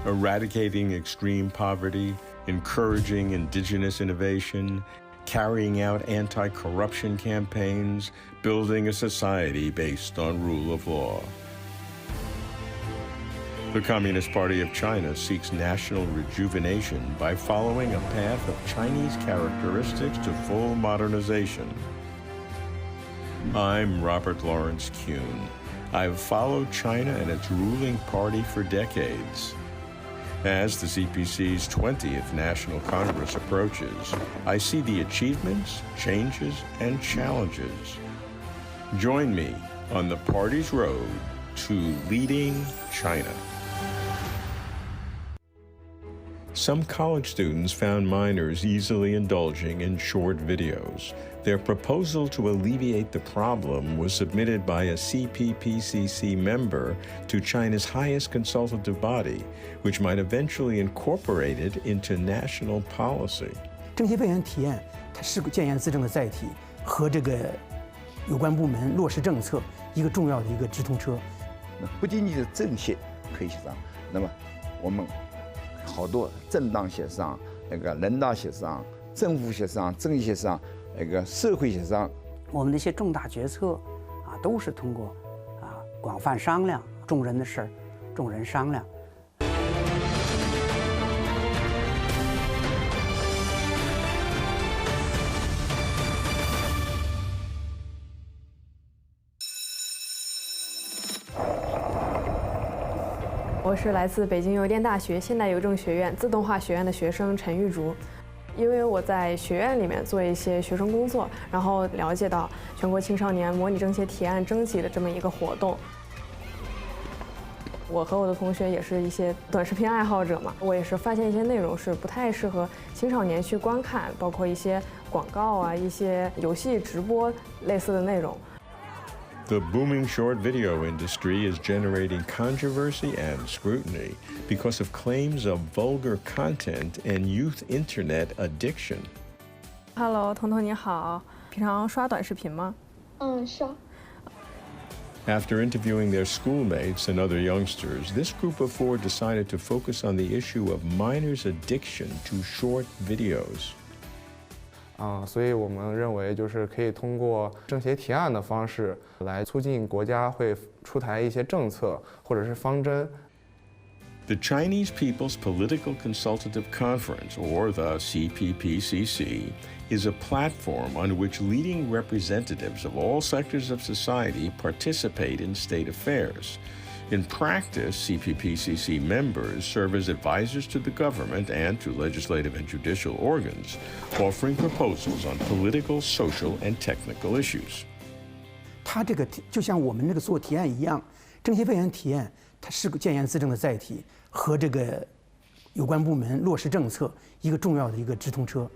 eradicating extreme poverty, encouraging indigenous innovation, carrying out anti-corruption campaigns, building a society based on rule of law. The Communist Party of China seeks national rejuvenation by following a path of Chinese characteristics to full modernization. I'm Robert Lawrence Kuhn. I've followed China and its ruling party for decades. As the CPC's 20th National Congress approaches, I see the achievements, changes, and challenges. Join me on the party's road to leading China. Some college students found minors easily indulging in short videos. Their proposal to alleviate the problem was submitted by a CPPCC member to China's highest consultative body, which might eventually incorporate it into national policy. 政协委员提案，它是个建言资政的载体，和这个有关部门落实政策一个重要的一个直通车。不仅仅是政协可以协商，那么我们好多政党协商、人大协商、政府协商、政协协商、社会协商。我们的一些重大决策都是通过广泛商量，众人的事儿，众人商量。我是来自北京邮电大学现代邮政学院自动化学院的学生陈玉竹。因为我在学院里面做一些学生工作，然后了解到全国青少年模拟政协提案征集的这么一个活动。我和我的同学也是一些短视频爱好者嘛，我也是发现一些内容是不太适合青少年去观看，包括一些广告啊、一些游戏直播类似的内容。The booming short video industry is generating controversy and scrutiny because of claims of vulgar content and youth internet addiction. Hello， 彤彤你好，平常刷短视频吗？刷。After interviewing their schoolmates and other youngsters, this group of four decided to focus on the issue of minors' addiction to short videos. 所以我们认为就是可以通过政协提案的方式来促进国家会出台一些政策或者是方针。The Chinese People's Political Consultative Conference, or the CPPCC, is a platform on which leading representatives of all sectors of society participate in state affairs. In practice, CPPCC members serve as advisors to the government and to legislative and judicial organs, offering proposals on political, social, and technical issues. 它这个就像我们那个做提案一样，政协委员提案，它是个建言资政的载体，和这个有关部门落实政策一个重要的一个直通车。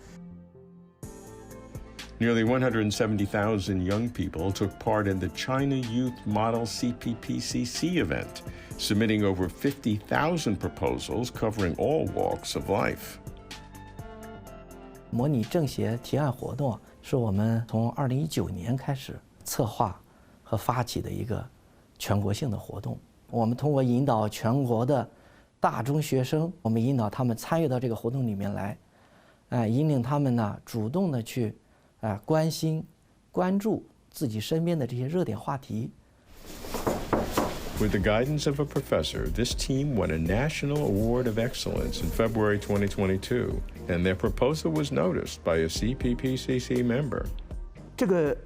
Nearly 170,000 young people took part in the China Youth Model CPPCC event, submitting over 50,000 proposals covering all walks of life. 模拟政协提案活动是我们从2019年开始策划和发起的一个全国性的活动。我们通过引导全国的大中学生，我们引导他们参与到这个活动里面来，引领他们呢主动的去关心、关注自己身边的这些热点话题。With the guidance of a professor, this team won a National Award of Excellence in February 2022, and their proposal was noticed by a CPPCC member. 这个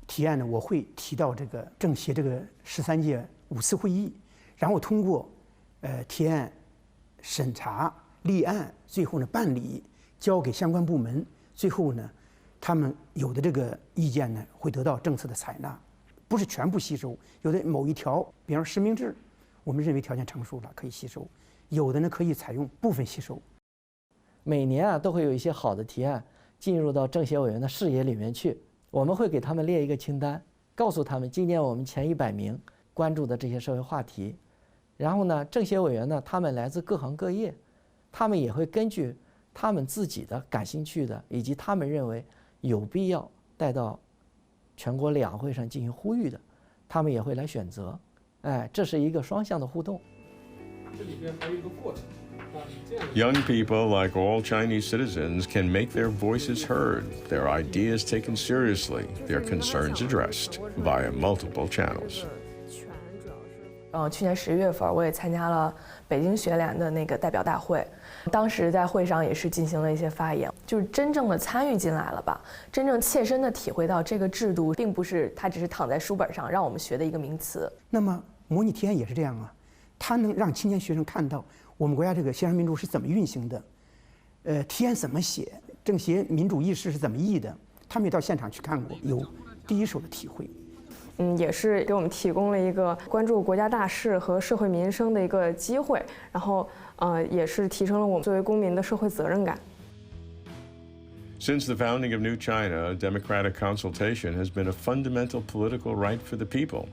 提案呢，我会提到这个政协这个13届5次会议，然后通过提案审查、立案，最后呢办理，交给相关部门，最后呢。他们有的这个意见呢，会得到政策的采纳，不是全部吸收。有的某一条，比方说实名制，我们认为条件成熟了可以吸收；有的呢可以采用部分吸收。每年都会有一些好的提案进入到政协委员的视野里面去，我们会给他们列一个清单，告诉他们今年我们前100名关注的这些社会话题。然后呢，政协委员呢，他们来自各行各业，他们也会根据他们自己的感兴趣的，以及他们认为有必要带到全国两会上进行呼吁的，他们也会来选择。这是一个双向的互动。Young people, like all Chinese citizens, can make their voices heard, their ideas taken seriously, their concerns addressed via multiple channels. 去年11月份，我也参加了北京学联的那个代表大会，当时在会上也是进行了一些发言，就是真正的参与进来了吧，真正切身的体会到这个制度并不是它只是躺在书本上让我们学的一个名词。那么模拟提案也是这样啊，它能让青年学生看到我们国家这个宪章民主是怎么运行的，提案怎么写，政协民主议事是怎么议的，他们也到现场去看过，有第一手的体会。也是给我们提供了一个关注国家大事和社会民生的一个机会，然后也是提升了我们作为公民的社会责任感。Since the founding of New China, democratic consultation has been a fundamental political right for the people.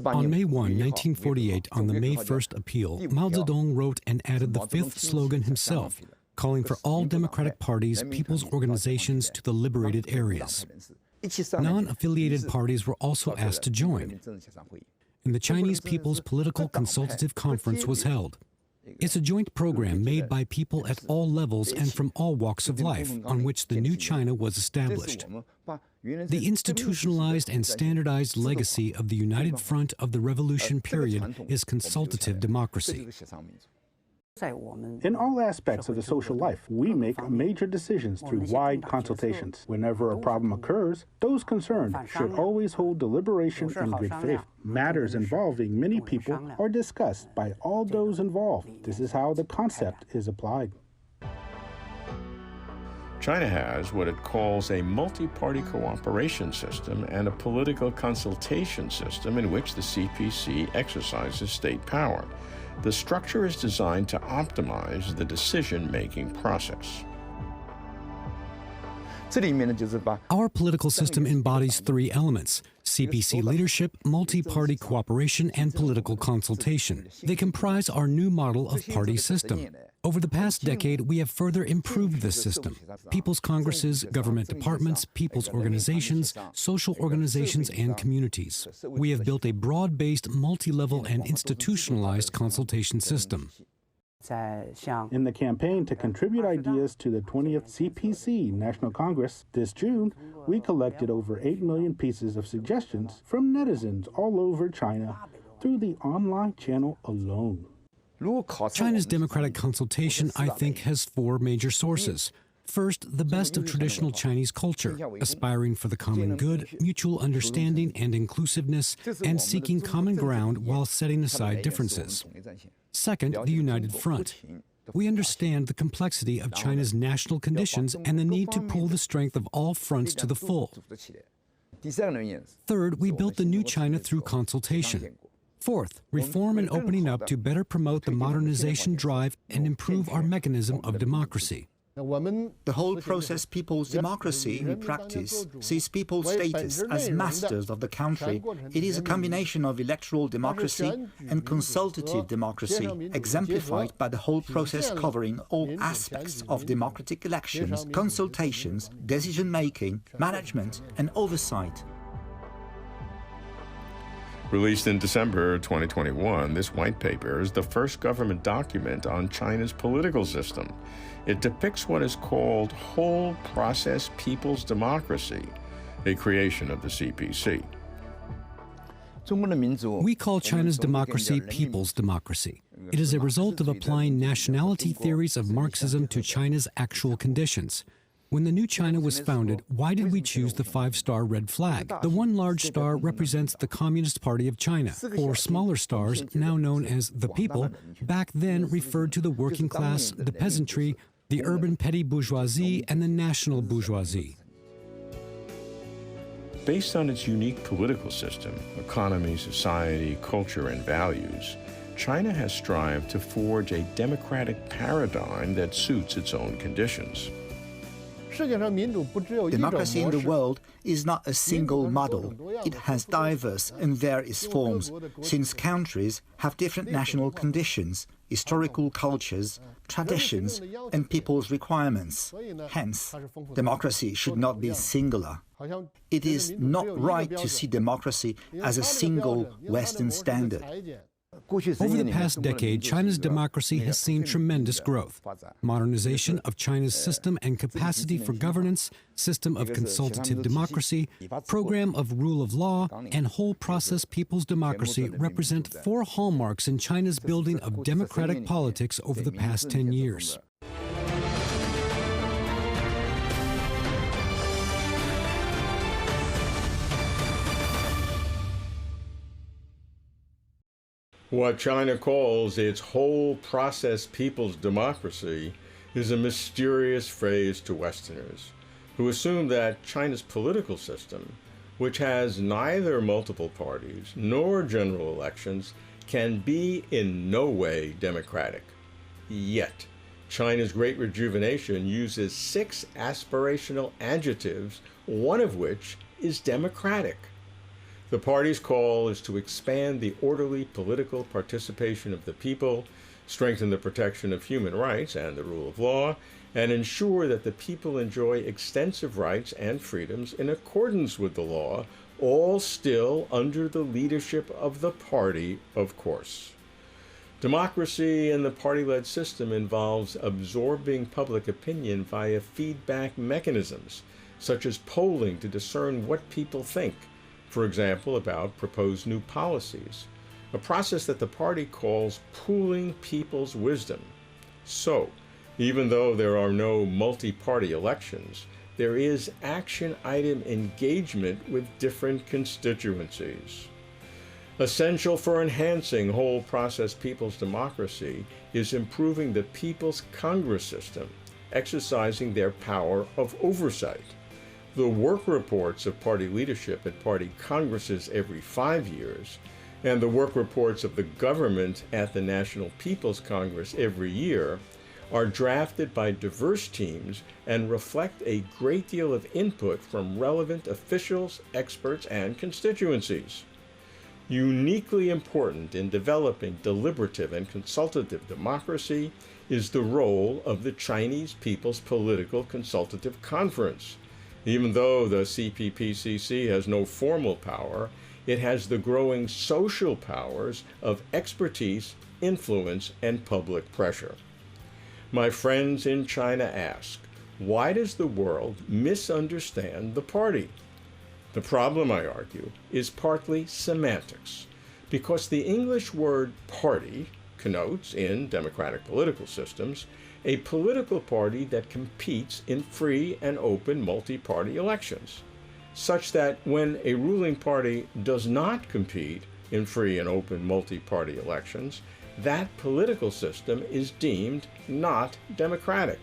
On May 1, 1948, on the May 1st appeal, Mao Zedong wrote and added the fifth slogan himself, calling for all democratic parties, people's organizations to the liberated areas. Non-affiliated parties were also asked to join, and the Chinese People's Political Consultative Conference was held. It's a joint program made by people at all levels and from all walks of life, on which the new China was established. The institutionalized and standardized legacy of the United Front of the Revolution period is consultative democracy. In all aspects of the social life, we make major decisions through wide consultations. Whenever a problem occurs, those concerned should always hold deliberation in good faith. Matters involving many people are discussed by all those involved. This is how the concept is applied. China has what it calls a multi-party cooperation system and a political consultation system in which the CPC exercises state power. The structure is designed to optimize the decision-making process. Our political system embodies three elements: CPC leadership, multi-party cooperation, and political consultation. They comprise our new model of party system. Over the past decade, we have further improved this system. People's congresses, government departments, people's organizations, social organizations, and communities. We have built a broad-based, multi-level, and institutionalized consultation system. In the campaign to contribute ideas to the 20th CPC National Congress this June, we collected over 8 million pieces of suggestions from netizens all over China through the online channel alone. China's democratic consultation, I think, has four major sources. First, the best of traditional Chinese culture, aspiring for the common good, mutual understanding and inclusiveness, and seeking common ground while setting aside differences. Second, the United Front. We understand the complexity of China's national conditions and the need to pool the strength of all fronts to the full. Third, we built the new China through consultation. Fourth, reform and opening up to better promote the modernization drive and improve our mechanism of democracy. The whole process people's democracy we practice sees people's status as masters of the country. It is a combination of electoral democracy and consultative democracy, exemplified by the whole process covering all aspects of democratic elections, consultations, decision-making, management, and oversight. Released in December 2021, this white paper is the first government document on China's political system. It depicts what is called whole process people's democracy, a creation of the CPC. We call China's democracy people's democracy. It is a result of applying nationality theories of Marxism to China's actual conditions. When the new China was founded, why did we choose the five-star red flag? The one large star represents the Communist Party of China. Four smaller stars, now known as the people, back then referred to the working class, the peasantry, the urban petty bourgeoisie, and the national bourgeoisie. Based on its unique political system, economy, society, culture, and values, China has strived to forge a democratic paradigm that suits its own conditions. Democracy in the world is not a single model. It has diverse and various forms, since countries have different national conditions, historical cultures, traditions, and people's requirements. Hence, democracy should not be singular. It is not right to see democracy as a single Western standard. Over the past decade, China's democracy has seen tremendous growth. Modernization of China's system and capacity for governance, system of consultative democracy, program of rule of law, and whole process people's democracy represent 4 hallmarks in China's building of democratic politics over the past 10 years. What China calls its whole process people's democracy is a mysterious phrase to Westerners, who assume that China's political system, which has neither multiple parties nor general elections, can be in no way democratic. Yet, China's Great Rejuvenation uses 6 aspirational adjectives, one of which is democratic. The party's call is to expand the orderly political participation of the people, strengthen the protection of human rights and the rule of law, and ensure that the people enjoy extensive rights and freedoms in accordance with the law, all still under the leadership of the party, of course. Democracy in the party-led system involves absorbing public opinion via feedback mechanisms, such as polling to discern what people think, for example, about proposed new policies, a process that the party calls pooling people's wisdom. So, even though there are no multi-party elections, there is action item engagement with different constituencies. Essential for enhancing whole process people's democracy is improving the People's Congress system, exercising their power of oversight. The work reports of party leadership at party congresses every 5 years, and the work reports of the government at the National People's Congress every year, are drafted by diverse teams and reflect a great deal of input from relevant officials, experts, and constituencies. Uniquely important in developing deliberative and consultative democracy is the role of the Chinese People's Political Consultative Conference. Even though the CPPCC has no formal power, it has the growing social powers of expertise, influence, and public pressure. My friends in China ask, why does the world misunderstand the party? The problem, I argue, is partly semantics, because the English word party connotes, in democratic political systems, a political party that competes in free and open multi-party elections, such that when a ruling party does not compete in free and open multi-party elections, that political system is deemed not democratic.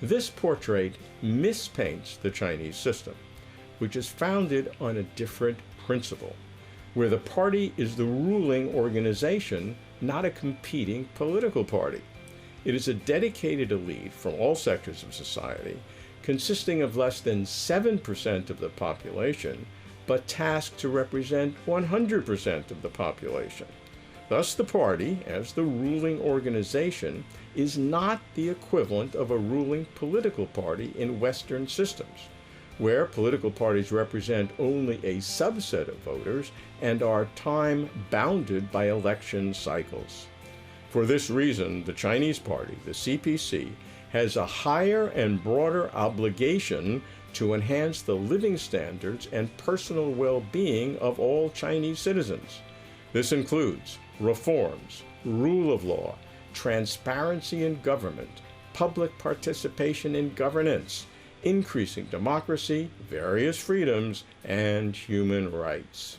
This portrait mispaints the Chinese system, which is founded on a different principle, where the party is the ruling organization, not a competing political party. It is a dedicated elite from all sectors of society, consisting of less than 7% of the population, but tasked to represent 100% of the population. Thus, the party, as the ruling organization, is not the equivalent of a ruling political party in Western systems, where political parties represent only a subset of voters and are time-bounded by election cycles. For this reason, the Chinese party, the CPC, has a higher and broader obligation to enhance the living standards and personal well-being of all Chinese citizens. This includes reforms, rule of law, transparency in government, public participation in governance, increasing democracy, various freedoms, and human rights.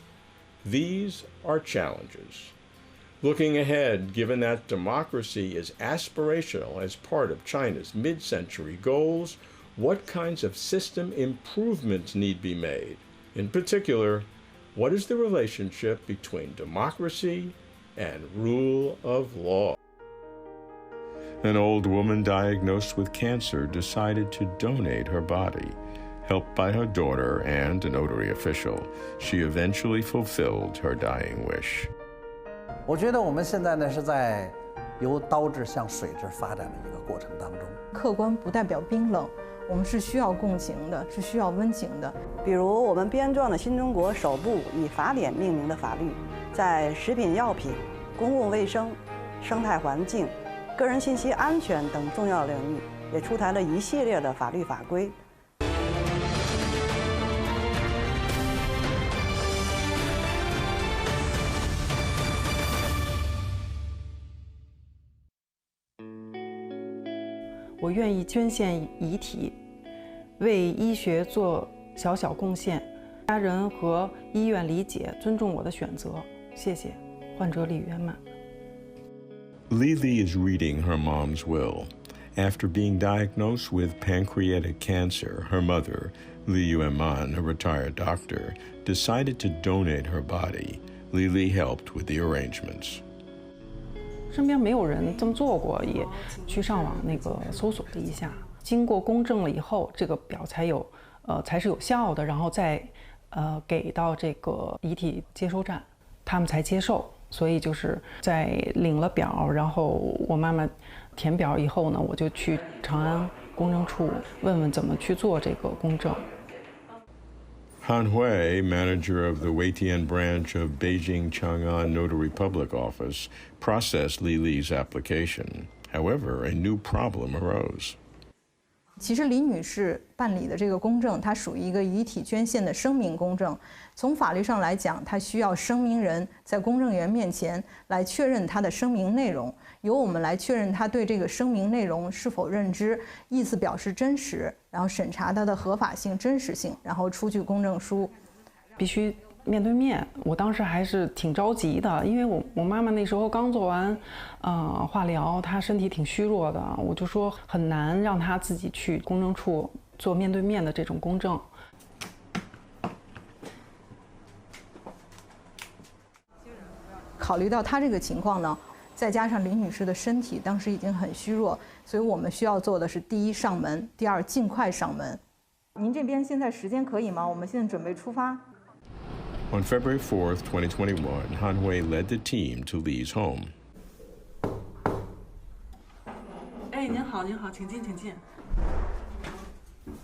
These are challenges. Looking ahead, given that democracy is aspirational as part of China's mid-century goals, what kinds of system improvements need be made? In particular, what is the relationship between democracy and rule of law? An old woman diagnosed with cancer decided to donate her body. Helped by her daughter and a notary official, she eventually fulfilled her dying wish. 我觉得我们现在呢是在由刀制向水制发展的一个过程当中。客观不代表冰冷，我们是需要共情的，是需要温情的。比如我们编撰了新中国首部以法典命名的法律，在食品药品、公共卫生、生态环境、个人信息安全等重要领域，也出台了一系列的法律法规。我愿意捐献遗体，为医学做小小贡献。家人和医院理解、尊重我的选择。谢谢，患者李圆满。Lili is reading her mom's will. After being diagnosed with pancreatic cancer, her mother, Li Yuanman, a retired doctor, decided to donate her body. Lili helped with the arrangements. 身边没有人这么做过，也去上网搜索了一下，经过公证了以后，这个表才是有效的，然后再给到这个遗体接收站，他们才接受。所以就是在领了表，然后我妈妈填表以后呢，我就去长安公证处问问怎么去做这个公证。Han Hui, manager of the Weitian branch of Beijing Chang'an Notary Public Office, processed Lili's application. However, a new problem arose. 其实李女士办理的这个公证，它属于一个遗体捐献的声明公证。从法律上来讲，它需要声明人在公证员面前来确认他的声明内容，由我们来确认他对这个声明内容是否认知，意思表示真实，然后审查它的合法性、真实性，然后出具公证书。必须面对面，我当时还是挺着急的，因为我妈妈那时候刚做完化疗，她身体挺虚弱的，我就说很难让她自己去公证处做面对面的这种公证。考虑到她这个情况呢，再加上李女士的身体当时已经很虚弱，所以我们需要做的是：第一，上门；第二，尽快上门。您这边现在时间可以吗？我们现在准备出发。On February 4th, 2021, Han Hui led the team to Li's home. 哎，您好，您好，请进，请进。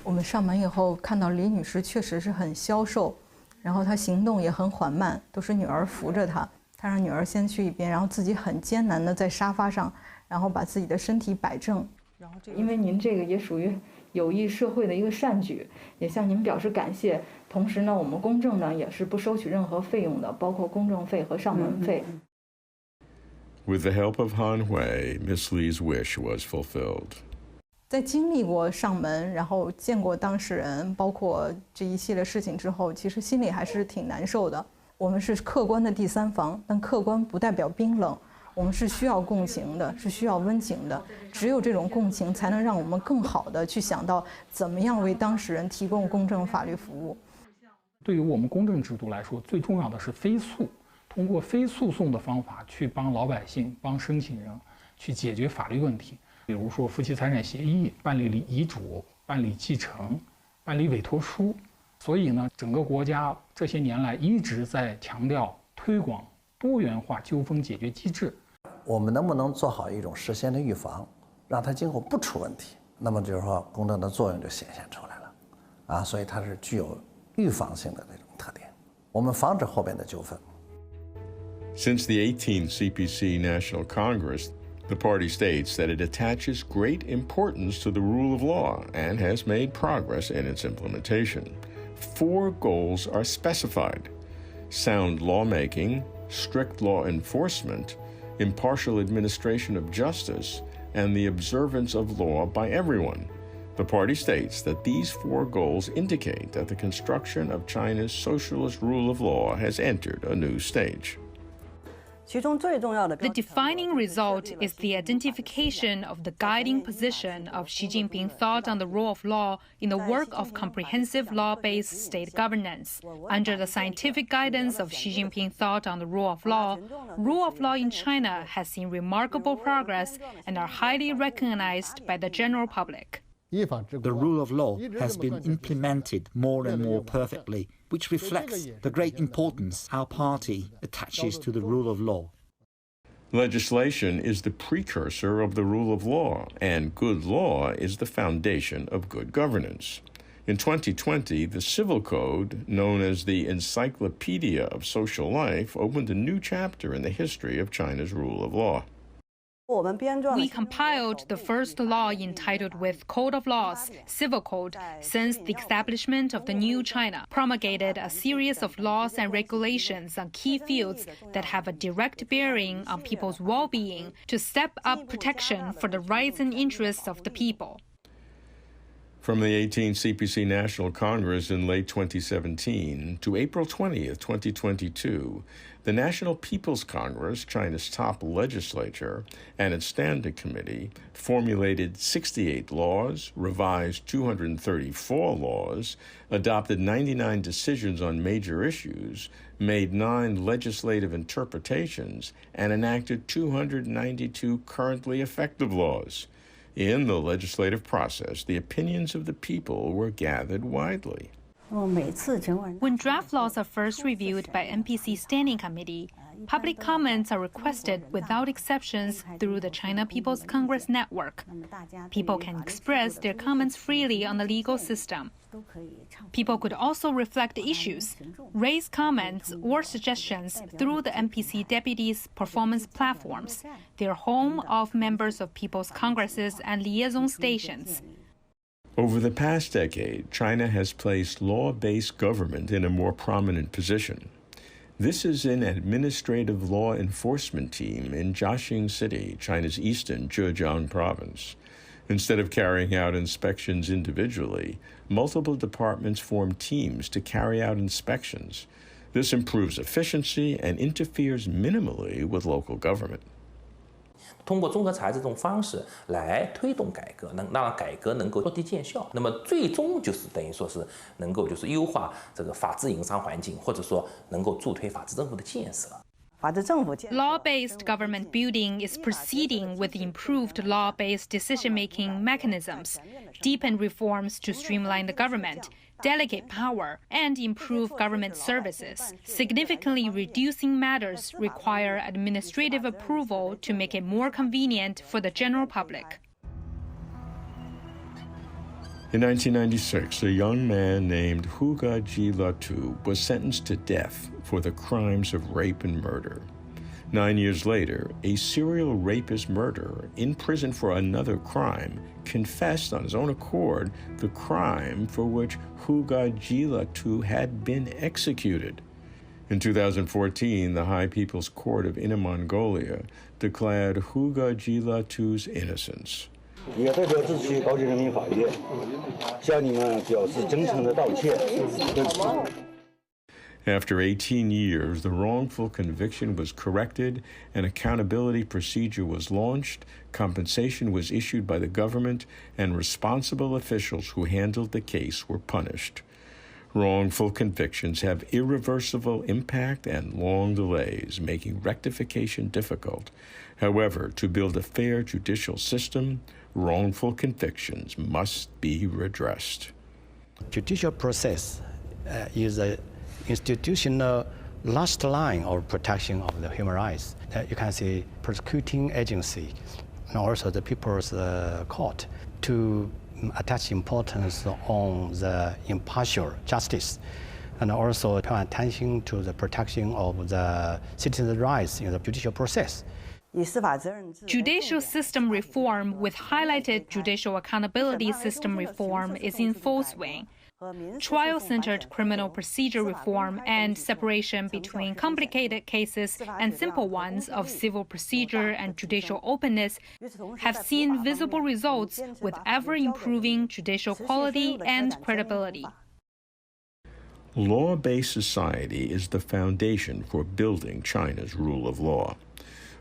我们上门以后看到李女士确实是很消瘦，然后她行动也很缓慢，都是女儿扶着她。她让女儿先去一边，然后自己很艰难的在沙发上，然后把自己的身体摆正。然后因为您这个也属于有益社会的一个善举，也向您表示感谢。同时呢，我们公证呢也是不收取任何费用的，包括公证费和上门费。With the help of Han Hui, Miss Li's wish was fulfilled. 在经历过上门，然后见过当事人，包括这一系列事情之后，其实心里还是挺难受的。我们是客观的第三方，但客观不代表冰冷。我们是需要共情的，是需要温情的。只有这种共情，才能让我们更好的去想到怎么样为当事人提供公正法律服务。对于我们公证制度来说，最重要的是非诉，通过非诉讼的方法去帮老百姓、帮申请人去解决法律问题。比如说夫妻财产协议、办理遗嘱、办理继承、办理委托书。所以呢，整个国家这些年来一直在强调推广多元化纠纷解决机制。我们能不能做好一种事先的预防，让它今后不出问题？那么就是说，公证的作用就显现出来了，所以它是具有预防性的那种特点。我们防止后边的纠纷。Since the 18th CPC National Congress, the party states that it attaches great importance to the rule of law and has made progress in its implementation. 4 goals are specified: sound lawmaking, strict law enforcement, impartial administration of justice, and the observance of law by everyone. The party states that these 4 goals indicate that the construction of China's socialist rule of law has entered a new stage. The defining result is the identification of the guiding position of Xi Jinping thought on the rule of law in the work of comprehensive law-based state governance. Under the scientific guidance of Xi Jinping thought on the rule of law in China has seen remarkable progress and are highly recognized by the general public. The rule of law has been implemented more and more perfectly, which reflects the great importance our party attaches to the rule of law. Legislation is the precursor of the rule of law, and good law is the foundation of good governance. In 2020, the Civil Code, known as the Encyclopedia of Social Life, opened a new chapter in the history of China's rule of law. We compiled the first law entitled with Code of Laws, Civil Code, since the establishment of the new China, promulgated a series of laws and regulations on key fields that have a direct bearing on people's well-being to step up protection for the rights and interests of the people. From the 18th CPC National Congress in late 2017 to April 20th, 2022, the National People's Congress, China's top legislature, and its Standing Committee formulated 68 laws, revised 234 laws, adopted 99 decisions on major issues, made 9 legislative interpretations, and enacted 292 currently effective laws. In the legislative process, the opinions of the people were gathered widely. When draft laws are first reviewed by NPC Standing Committee, public comments are requested without exceptions through the China People's Congress network. People can express their comments freely on the legal system. People could also reflect issues, raise comments or suggestions through the NPC deputies' performance platforms, their home of members of People's Congresses and liaison stations. Over the past decade, China has placed law-based government in a more prominent position. This is an administrative law enforcement team in Jiaxing City, China's eastern Zhejiang province. Instead of carrying out inspections individually, multiple departments form teams to carry out inspections. This improves efficiency and interferes minimally with local government. 通过综合查这种方式来推动改革，让改革能够落地见效。那么最终就是等于说是能够就是优化这个法治营商环境，或者说能够助推法治政府的建设。 Law-based government building is proceeding with improved law-based decision-making mechanisms, deepen reforms to streamline the government, delegate power, and improve government services, significantly reducing matters require administrative approval to make it more convenient for the general public. In 1996, a young man named Huga Ji-Latu was sentenced to death for the crimes of rape and murder. 9 years later, a serial rapist murderer in prison for another crime confessed on his own accord the crime for which Huga Ji-Latu had been executed. In 2014, the High People's Court of Inner Mongolia declared Huga Ji-Latu's innocence. 也代表自己高级人民法院向你们表示真诚的道歉。 After 18 years, the wrongful conviction was corrected, an accountability procedure was launched, compensation was issued by the government, and responsible officials who handled the case were punished. Wrongful convictions have irreversible impact and long delays, making rectification difficult. However, to build a fair judicial system, wrongful convictions must be redressed. Judicial process is an institutional last line of protection of the human rights. You can see prosecuting agency and also the People's Court to attach importance on the impartial justice and also pay attention to the protection of the citizens' rights in the judicial process. Judicial system reform with highlighted judicial accountability system reform is in full swing. Trial-centered criminal procedure reform and separation between complicated cases and simple ones of civil procedure and judicial openness have seen visible results with ever-improving judicial quality and credibility. Law-based society is the foundation for building China's rule of law.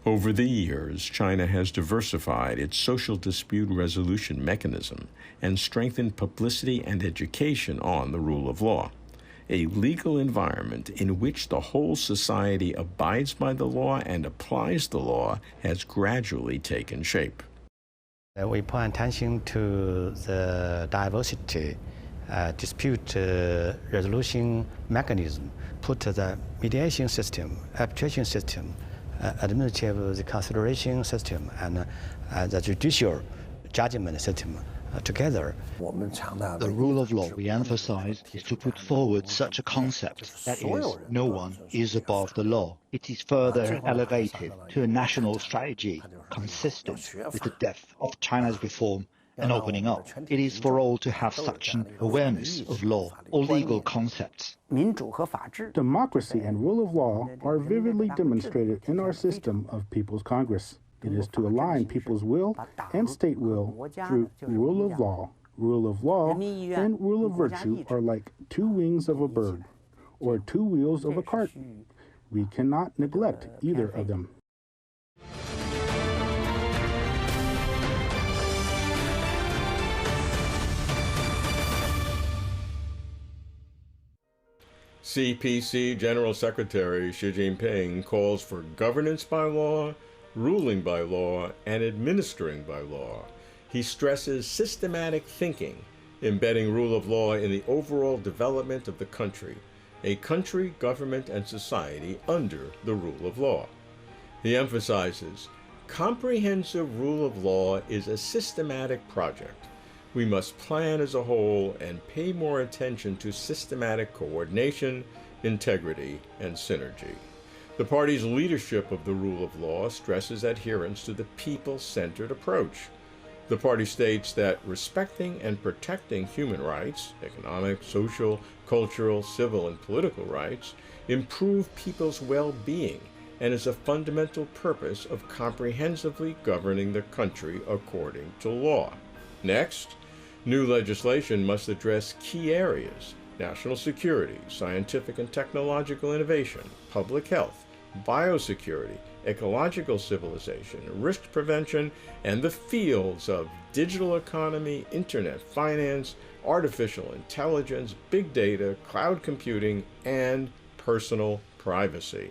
Over the years, China has diversified its social dispute resolution mechanism and strengthened publicity and education on the rule of law. A legal environment in which the whole society abides by the law and applies the law has gradually taken shape. We pay attention to the diversity dispute resolution mechanism, put the mediation system, arbitration system, administrative consideration system, and the judicial judgment system together. The rule of law we emphasize is to put forward such a concept, that is, no one is above the law. It is further elevated to a national strategy consistent with the depth of China's reform and opening up. It is for all to have such an awareness of law or legal concepts. Democracy and rule of law are vividly demonstrated in our system of People's Congress. It is to align people's will and state will through rule of law. Rule of law and rule of virtue are like two wings of a bird or two wheels of a cart. We cannot neglect either of them. CPC General Secretary Xi Jinping calls for governance by law, ruling by law, and administering by law. He stresses systematic thinking, embedding rule of law in the overall development of the country, a country, government, and society under the rule of law. He emphasizes, comprehensive rule of law is a systematic project. We must plan as a whole and pay more attention to systematic coordination, integrity, and synergy. The party's leadership of the rule of law stresses adherence to the people-centered approach. The party states that respecting and protecting human rights, economic, social, cultural, civil, and political rights, improve people's well-being and is a fundamental purpose of comprehensively governing the country according to law. Next, new legislation must address key areas: national security, scientific and technological innovation, public health, biosecurity, ecological civilization, risk prevention, and the fields of digital economy, internet finance, artificial intelligence, big data, cloud computing, and personal privacy.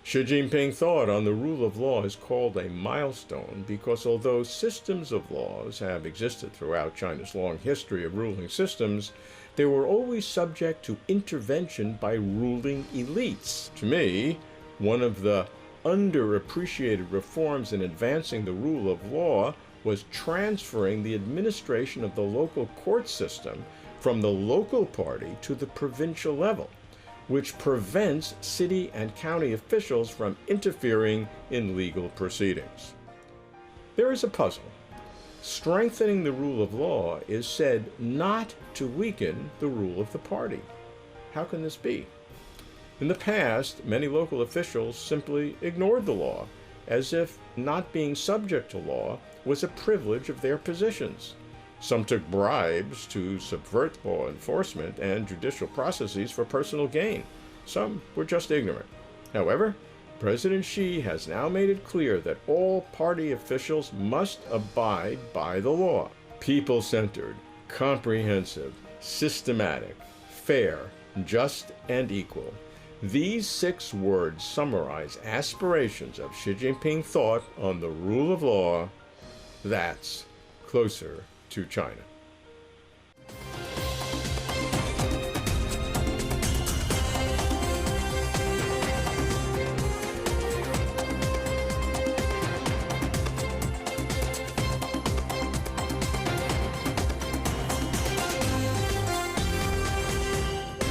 Xi Jinping thought on the rule of law is called a milestone because although systems of laws have existed throughout China's long history of ruling systems, they were always subject to intervention by ruling elites. To me, one of the underappreciated reforms in advancing the rule of law was transferring the administration of the local court system from the local party to the provincial level, which prevents city and county officials from interfering in legal proceedings. There is a puzzle. Strengthening the rule of law is said not to weaken the rule of the party. How can this be? In the past, many local officials simply ignored the law, as if not being subject to law was a privilege of their positions. Some took bribes to subvert law enforcement and judicial processes for personal gain. Some were just ignorant. However, President Xi has now made it clear that all party officials must abide by the law. People-centered, comprehensive, systematic, fair, just, and equal. These 6 words summarize aspirations of Xi Jinping thought on the rule of law. That's closer to China.